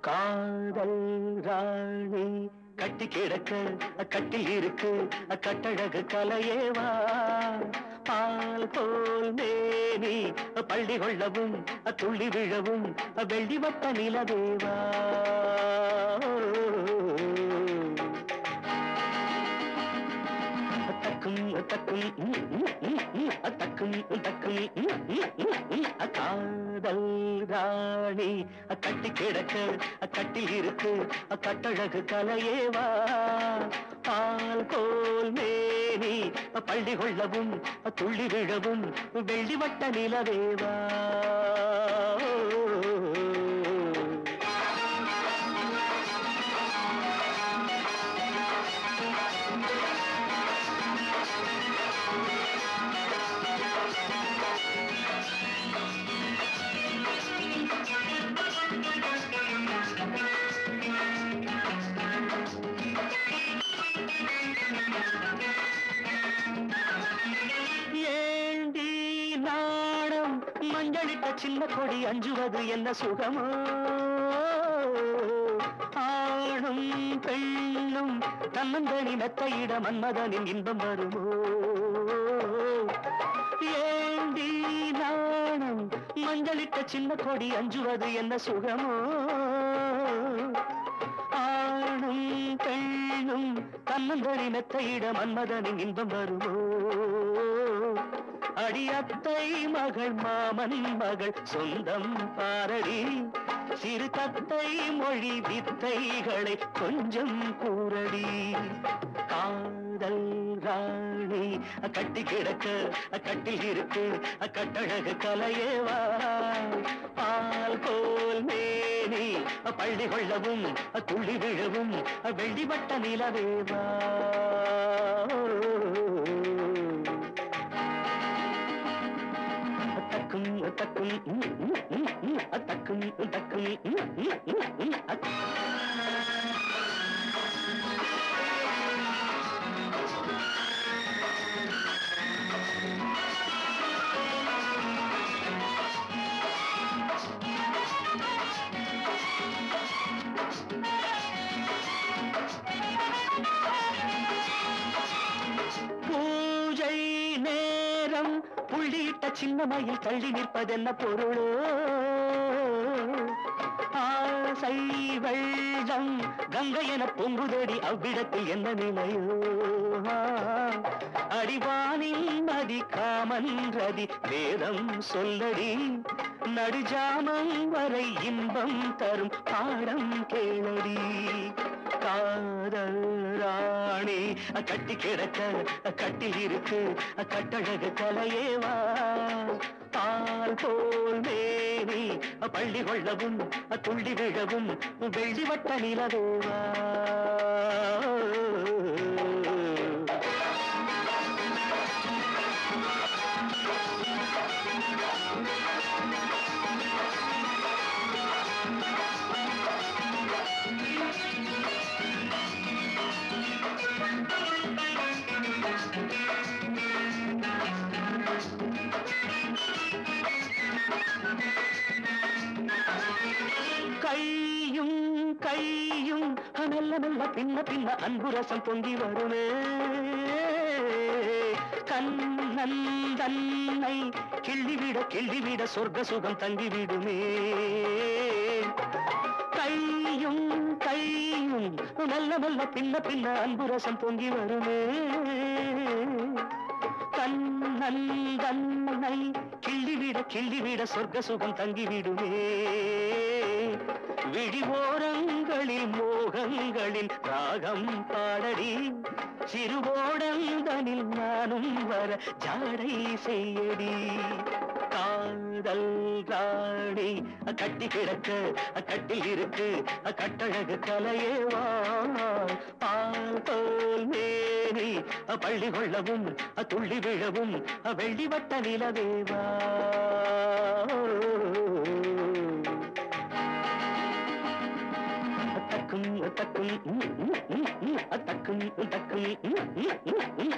காதல் ராணி கட்டி கிடக்க கட்டில் இருக்கு கட்டழகு கலையேவா பால் போல் மேனி பள்ளி கொள்ளவும் துள்ளி விழவும் வெள்ளி வட்ட நிலவேவா தக்கும் தக்கும் தக்கும் தக்கும் காதல் ராணி கட்டி கிடக்க கட்டில் இருக்கு கட்டழகு கலையேவா பால் கோல் மேனி பள்ளி கொள்ளவும் துள்ளி விழவும் வெள்ளி வட்ட நிலவேவா மஞ்சளிட்ட சின்ன கொடி அஞ்சுவது என்ன சுகமோ ஆணும் பெண்ணும் தன்னந்தனி மெத்தையிட மன்மதனின் இன்பம் வருமோ ஏண்டி நாணம் மஞ்சளிட்ட சின்ன கொடி அஞ்சுவது என்ன சுகமோ ஆணும் பெண்ணும் தன்னந்தனி மெத்தையிட மன்மதனின் இன்பம் வருமோ அடியத்தை மகள் மாமன் மகள் சொந்தம் பாரடி சிறு தத்தை மொழி வித்தைகளை கொஞ்சம் கூறடி காதல் ராணி கட்டி கிடக்க கட்டில் இருக்கு கட்டழகு கலையேவா பால் போல் மேனி பள்ளி கொள்ளவும் துள்ளி விழவும் வெள்ளி வட்ட நிலவேவா தக்கும் தக்கும் தக்கும் பூஜை நேரம் புள்ளியிட்ட சின்ன மயில் தள்ளி நிற்பதென்ன பொருளோ ஆசை வெள்ளம் கங்கை என பொங்குதடி அவ்விடத்தில் என்ன நிலையோ அடிவானில் நதி காமன் ரதி வேதம் சொல்லடி நடுஜாமம் வரை இன்பம் தரும் பாடம் கேளடி காதல் ராணி கட்டி கிடக்க கட்டில் இருக்கு கட்டழகு கலையேவா பால் போல் மேனி பள்ளி கொள்ளவும் துள்ளி விழவும் வெள்ளி வட்ட நிலவேவா கையும் கையும் மெல்ல மெல்ல பின்ன பின்ன அன்பு ரசம் பொங்கி வருமே கண்ணன் தன்னை கிள்ளிவிட சொர்க்க சுகம் தங்கிவிடுமே கையும் கையும் மெல்ல மெல்ல பின்ன பின்ன அன்பு ரசம் பொங்கி வருமே கண்ணன் தன்னை கிள்ளிவிட சொர்க்க சுகம் தங்கிவிடுமே விழிவோரங்களில் மோகங்களில் ராகம் பாடடி சிறுவோடந்தனில் நானும் வர ஜாடை செய்யடி காதல் ராணி கட்டி கிடக்க கட்டில் இருக்கு கட்டழகு கலையேவா பால் போல் மேனி பள்ளி கொள்ளவும் துள்ளி விழவும் வெள்ளி வட்ட நிலவேவா தக்கும் தக்கும் தக்கும் தக்கும்